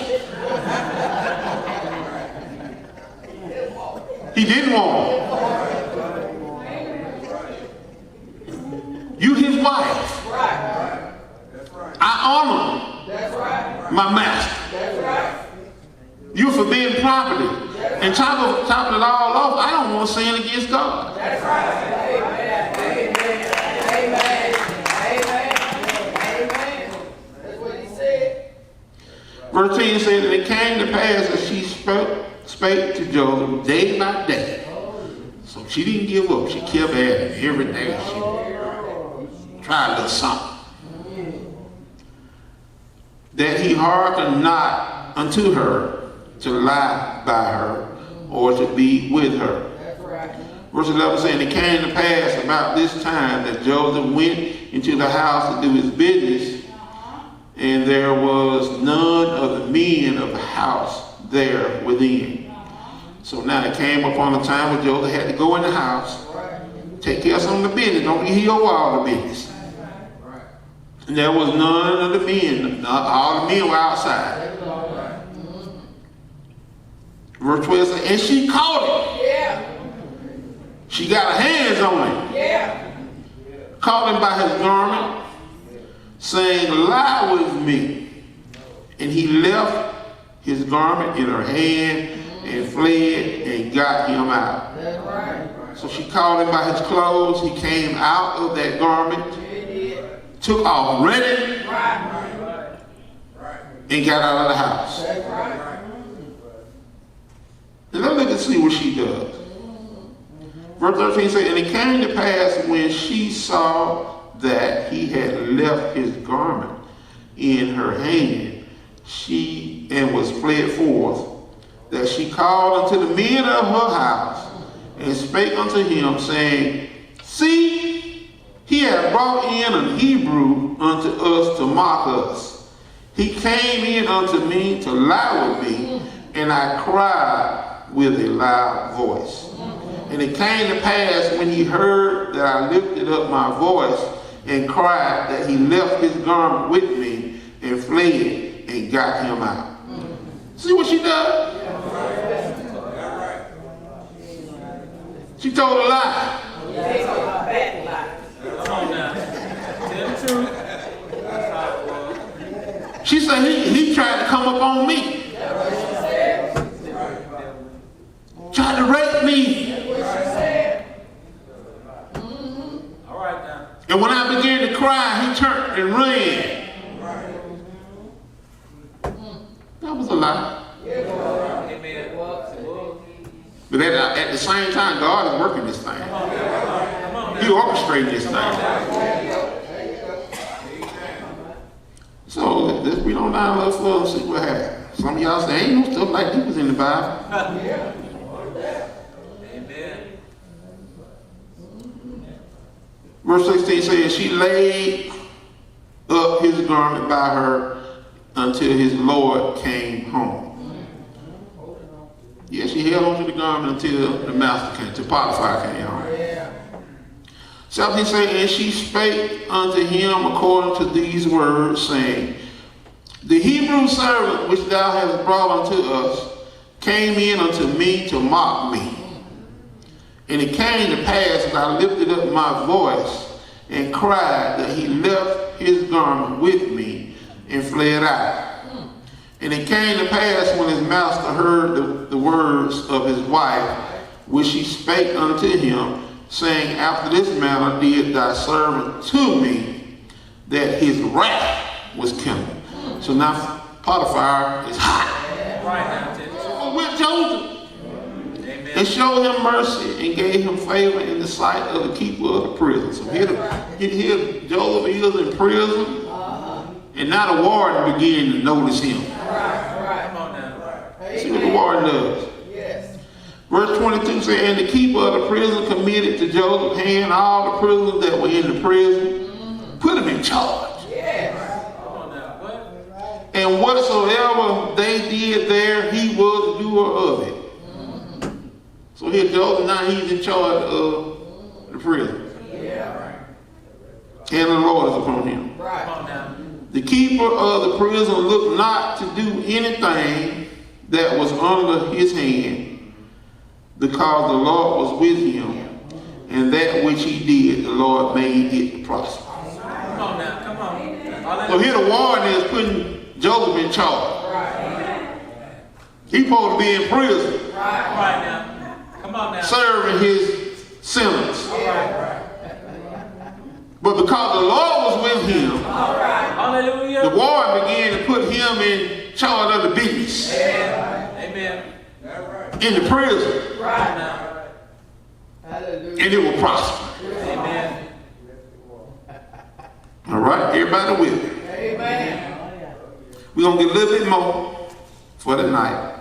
He didn't want you. You his wife. I honor my master. You're forbidden property. And topping it all off, I don't want to sin against God. That's right. Amen. Amen. Amen. Amen. That's what he said. Verse 10 says, and it came to pass that she spake to Joseph day by day. So she didn't give up. She kept at it every day. She tried a little something. That he hearkened not unto her to lie by her or to be with her. That's right. Verse 11 saying, it came to pass about this time that Joseph went into the house to do his business, and there was none of the men of the house there within. So now it came upon a time when Joseph had to go in the house, take care of some of the business. Don't be here over all the business. And there was none of the men. All the men were outside. Verse 12 says, and she caught him. Yeah. She got her hands on him. Yeah. Caught him by his garment, saying, lie with me. And he left his garment in her hand and fled and got him out. That's right. So she caught him by his clothes. He came out of that garment, took off running, and got out of the house. That's right. And let's look and see what she does. Verse 13 says, and it came to pass when she saw that he had left his garment in her hand, and was fled forth, that she called unto the men of her house, and spake unto him, saying, see, he hath brought in an Hebrew unto us to mock us. He came in unto me to lie with me, and I cried with a loud voice. And it came to pass when he heard that I lifted up my voice and cried, that he left his garment with me and fled and got him out. See what she does? She told a lie. She said he tried to come up on me. Tried to rape me. All right now. And when I began to cry, he turned and ran. That was a lie. Amen. But at the same time, God is working this thing. He orchestrated this thing. So let's read on down a little further and see what happens. Some of y'all say, ain't no stuff like this was in the Bible. Amen. Verse 16 says, she laid up his garment by her until his Lord came home. Yeah, she held on to the garment until the master came, till Potiphar came home. 17 says, and she spake unto him according to these words, saying, the Hebrew servant which thou hast brought unto us came in unto me to mock me. And it came to pass that I lifted up my voice and cried, that he left his garment with me and fled out. And it came to pass when his master heard the words of his wife, which she spake unto him, saying, after this manner did thy servant to me, that his wrath was kindled. So now Potiphar is hot. With Joseph. And showed him mercy and gave him favor in the sight of the keeper of the prison. So here Joseph is in prison, and now the warden began to notice him. See what the warden does. Verse 22 says, and the keeper of the prison committed to Joseph's hand all the prisoners that were in the prison, put him in charge. And whatsoever they did there, he was the doer of it. So here Joseph, now he's in charge of the prison. And the Lord is upon him. The keeper of the prison looked not to do anything that was under his hand, because the Lord was with him, and that which he did, the Lord made it to prosper. Come on now, come on. So here the warden is putting Joseph in charge. He's supposed to be in prison. All right now. Come on now. Serving his sentence. But because the Lord was with him, Hallelujah. the warden began to put him in charge of the business. Amen. In the prison. And it will prosper. Amen. All right, everybody with me? Amen. We're going to get a little bit more for the night.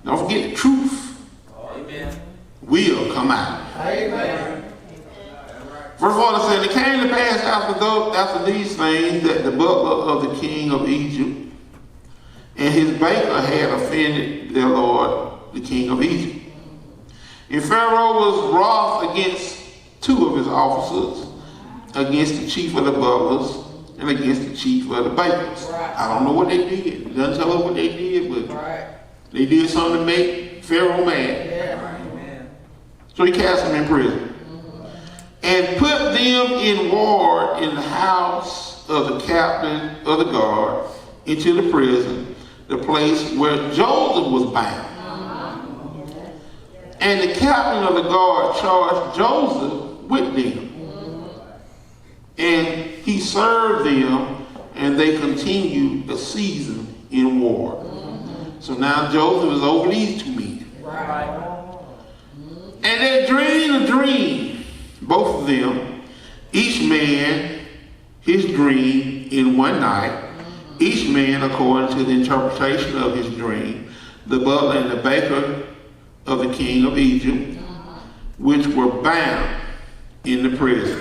Don't forget the truth Amen. will come out. Amen. Verse 4 said, it came to pass after these things that the butler of the king of Egypt and his baker had offended their lord, the king of Egypt. And Pharaoh was wroth against two of his officers, against the chief of the butlers and against the chief of the bakers. I don't know what they did. It doesn't tell us what they did, but they did something to make Pharaoh mad. So he cast them in prison. And put them in ward in the house of the captain of the guard into the prison, the place where Joseph was bound. And the captain of the guard charged Joseph with them. And he served them, and they continued a season in ward. So now Joseph is over these two men. And they dreamed a dream, both of them, each man his dream in one night, each man according to the interpretation of his dream, the butler and the baker of the king of Egypt, which were bound in the prison.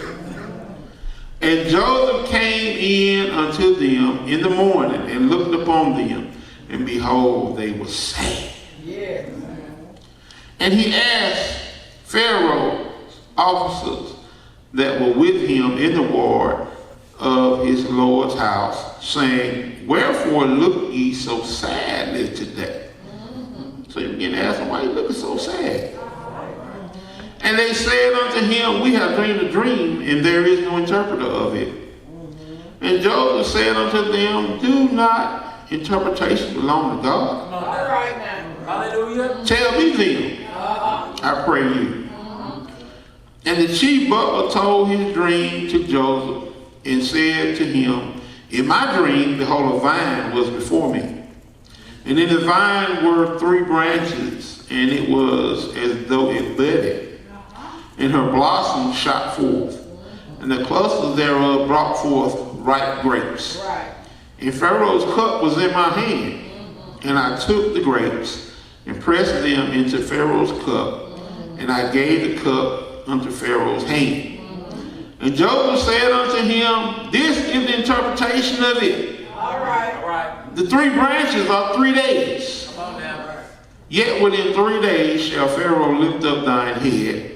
And Joseph came in unto them in the morning and looked upon them, and behold, they were sad. Yes. And he asked Pharaoh's officers that were with him in the ward of his Lord's house, saying, wherefore look ye so sadly today? So you begin to ask them, why you looking so sad? And they said unto him, we have dreamed a dream, and there is no interpreter of it. And Joseph said unto them, do not interpretation belong to God? All right now. Hallelujah. Tell me then, I pray you. And the chief butler told his dream to Joseph, and said to him, in my dream, behold, a vine was before me. And in the vine were 3 branches, and it was as though it budded. And her blossoms shot forth, and the clusters thereof brought forth ripe grapes. Right. And Pharaoh's cup was in my hand, and I took the grapes, and pressed them into Pharaoh's cup, and I gave the cup unto Pharaoh's hand. And Joseph said unto him, this is the interpretation of it. All right. All right. The 3 branches are 3 days. Come on now. Yet within 3 days shall Pharaoh lift up thine head,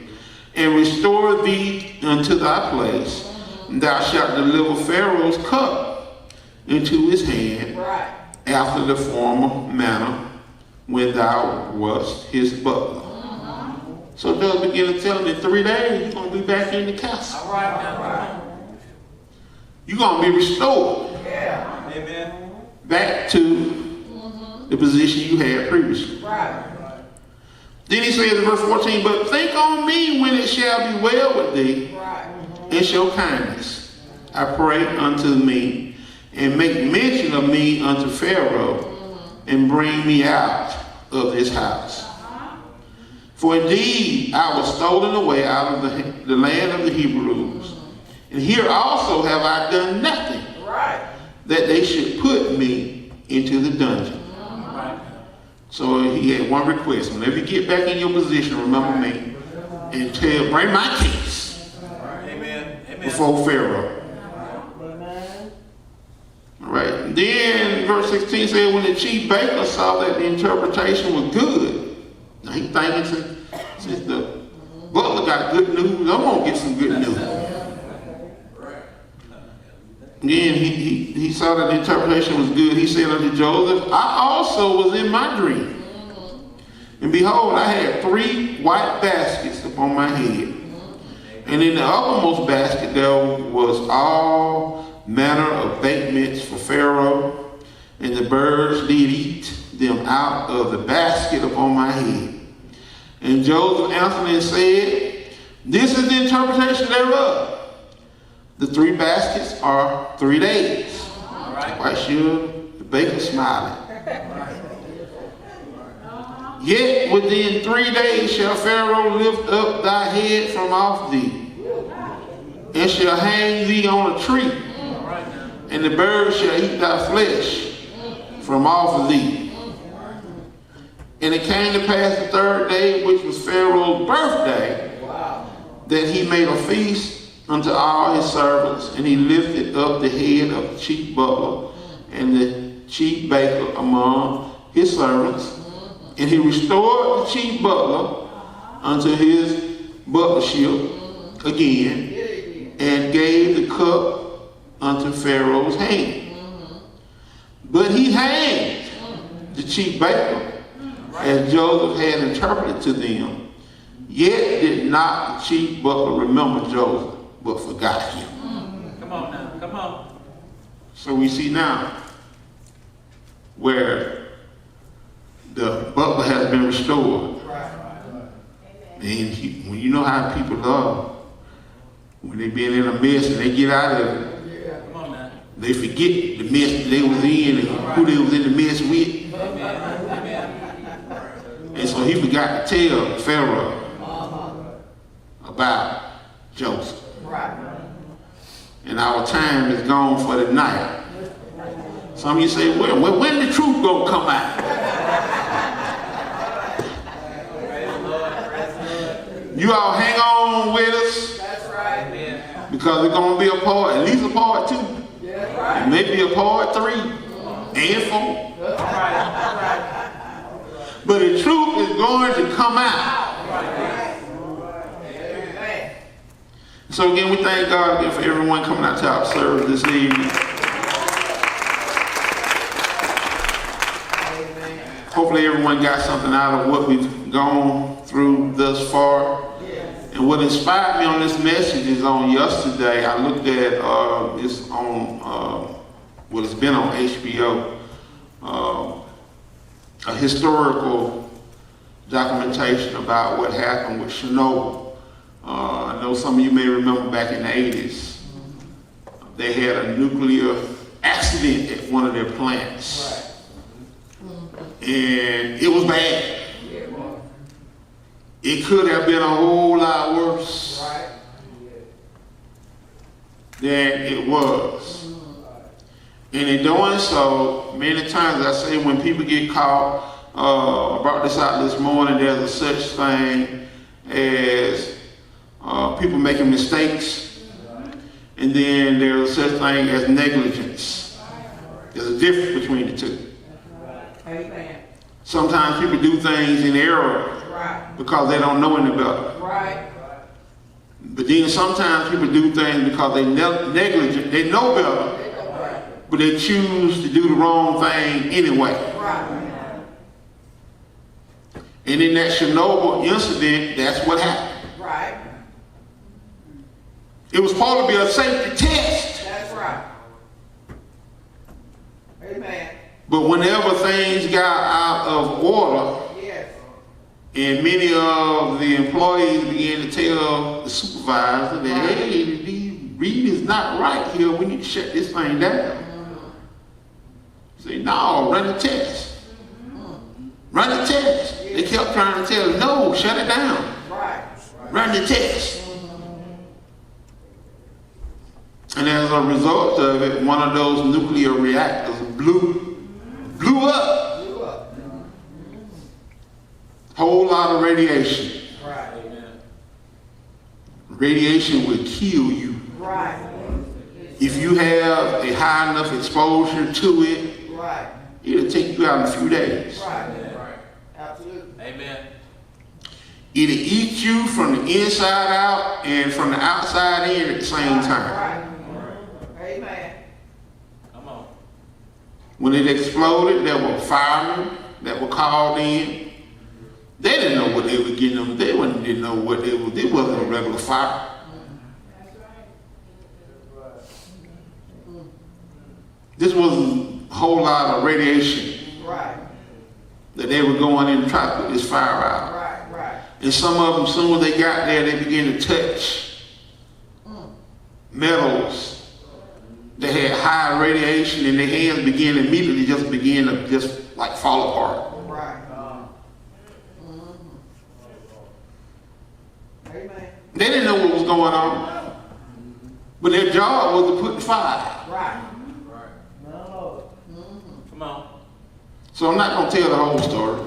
and restore thee unto thy place. And thou shalt deliver Pharaoh's cup into his hand, Right. after the former manner, when thou wast his butler. So Joseph began to tell him, in 3 days you're going to be back in the castle. All right now. You're going to be restored Yeah. Amen. back to the position you had previously. Right. Then he says in verse 14, but think on me when it shall be well with thee, Right. and show kindness, I pray, unto me, and make mention of me unto Pharaoh, and bring me out of this house. For indeed I was stolen away out of the land of the Hebrews, and here also have I done nothing, Right. that they should put me into the dungeon. So he had one request: whenever you get back in your position, remember me, and bring my case Amen. Amen. before Pharaoh. All right. Then verse 16 said, when the chief baker saw that the interpretation was good, now he thinking since the butler got good news, I'm gonna get some good news. Then he he saw that the interpretation was good. He said unto Joseph, I also was in my dream. And behold, I had 3 white baskets upon my head. And in the uppermost basket there was all manner of batements for Pharaoh, and the birds did eat them out of the basket upon my head. And Joseph answered and said, this is the interpretation thereof. The 3 baskets are 3 days. All right. Quite sure the baker's smiling. Yet within 3 days shall Pharaoh lift up thy head from off thee, and shall hang thee on a tree, and the birds shall eat thy flesh from off of thee. And it came to pass the 3rd day, which was Pharaoh's birthday, that he made a feast unto all his servants, and he lifted up the head of the chief butler and the chief baker among his servants. And he restored the chief butler unto his butlership again, and gave the cup unto Pharaoh's hand. But he hanged the chief baker, as Joseph had interpreted to them. Yet did not the chief butler remember Joseph, but forgot him. Come on now, come on. So we see now where the butler has been restored. And when you know how people are, when they've been in a mess and they get out of it, Come on now. they forget the mess that they was in and who they was in the mess with. And so he forgot to tell Pharaoh about Joseph. And our time is gone for the night. Some of you say, well, when the truth gonna come out? You all hang on with us. That's right. Because it's gonna be a part, at least a part 2. That's right. And maybe a part 3 and 4. That's right. But the truth is going to come out. Amen. So again, we thank God again for everyone coming out to our service this evening. Hopefully everyone got something out of what we've gone through thus far. And what inspired me on this message is on yesterday, I looked at, it's on, well, it's been on HBO, a historical documentation about what happened with Chernobyl. I know some of you may remember back in the 80s, they had a nuclear accident at one of their plants. And it was bad. It could have been a whole lot worse than it was. And in doing so, many times I say when people get caught, I brought this out this morning, there's a such thing as people making mistakes, and then there's a such thing as negligence. There's a difference between the two. Amen. Sometimes people do things in error because they don't know any better. Right. But then sometimes people do things because they negligent. They know better, but they choose to do the wrong thing anyway. Right. And in that Chernobyl incident, that's what happened. Right. It was supposed to be a safety test. That's right. Amen. But whenever things got out of order, Yes. and many of the employees began to tell the supervisor that, hey, the reading is not right here. We need to shut this thing down. Say, no, run the test. Run the test. They kept trying to tell us, no, shut it down. Right. Run the test. And as a result of it, one of those nuclear reactors blew up. Blew up. Whole lot of radiation. Right. Radiation will kill you. Right. If you have a high enough exposure to it, Right. it'll take you out in a few days. Right. Absolutely. Amen. It'll eat you from the inside out and from the outside in at the same time. Right. Amen. Come on. When it exploded, there were firemen that were called in. They didn't know what they were getting them. They didn't know what they were. It wasn't a regular fire. This was a whole lot of radiation. Right. That they were going in to try to put this fire out. Right, right. And some of them, as soon as they got there, they began to touch metals that had high radiation, and their hands began immediately to like fall apart. Right. Amen. They didn't know what was going on, but their job was to put the fire. Right. No. Come on. So I'm not going to tell the whole story.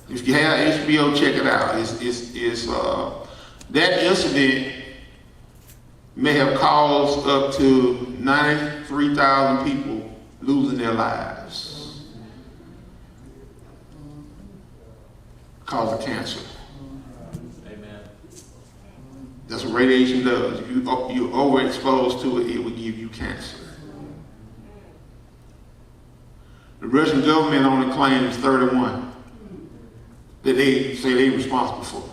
If you have HBO, check it out. That incident may have caused up to 93,000 people losing their lives because of cancer. Amen. That's what radiation does. If you're overexposed to it, it will give you cancer. The Russian government only claims 31 that they say they're responsible for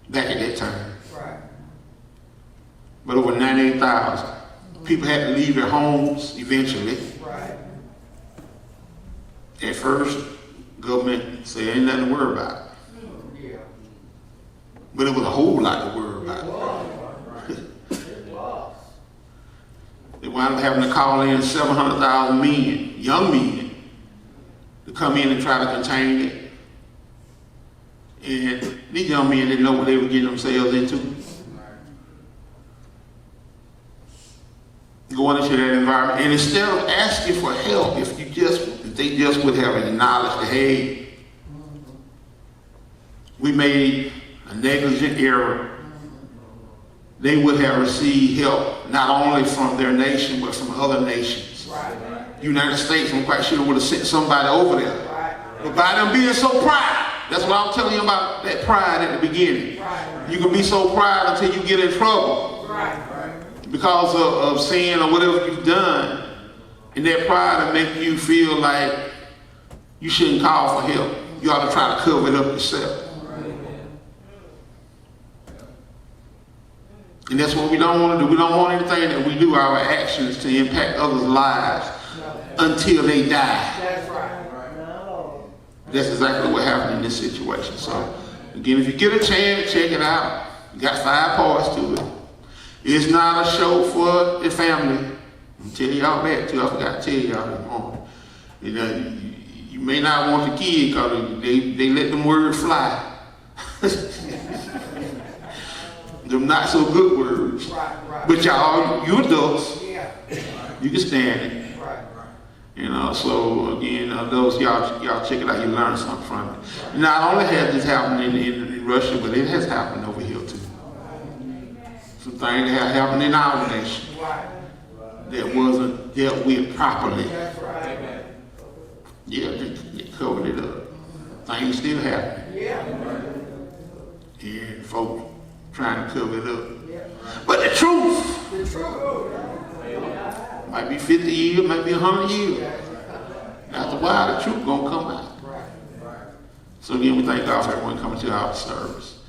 back at that time. Right. But over 98,000 people had to leave their homes eventually. Right. At first, government said ain't nothing to worry about. Yeah. But it was a whole lot to worry about. It was. They wound up having to call in 700,000 men, young men, to come in and try to contain it. And these young men didn't know what they were getting themselves into. Going into that environment, and instead of asking for help, if they just would have acknowledged that, hey, we made a negligent error, they would have received help not only from their nation but from other nations. Right. United States, I'm quite sure, would have sent somebody over there. Right. But by them being so proud, that's what I'm telling you about, that pride at the beginning. Right. You can be so proud until you get in trouble Right. because of sin or whatever you've done, and that pride will make you feel like you shouldn't call for help. You ought to try to cover it up yourself. And that's what we don't want to do. We don't want anything that we do, our actions, to impact others' lives until they die. That's right. No. That's exactly what happened in this situation. So, again, if you get a chance, check it out. You got 5 parts to it. It's not a show for the family. I'm telling y'all that too. I forgot to tell y'all this morning. You know, you may not want the kid because they let them words fly. Them not so good words. Right. But y'all, you adults, Yeah. you can stand it. Right. You know, so again, those y'all check it out. You learn something from it. Not only has this happened in Russia, but it has happened over here too. Some things that have happened in our nation Right. that wasn't dealt with properly. That's right. Yeah, they covered it up. Things still happen. Yeah. And folks trying to cover it up. Yeah. But the truth The truth. might be 50 years, might be 100 years. After a while, the truth gonna come out. Right. So again, we thank God for everyone coming to our service.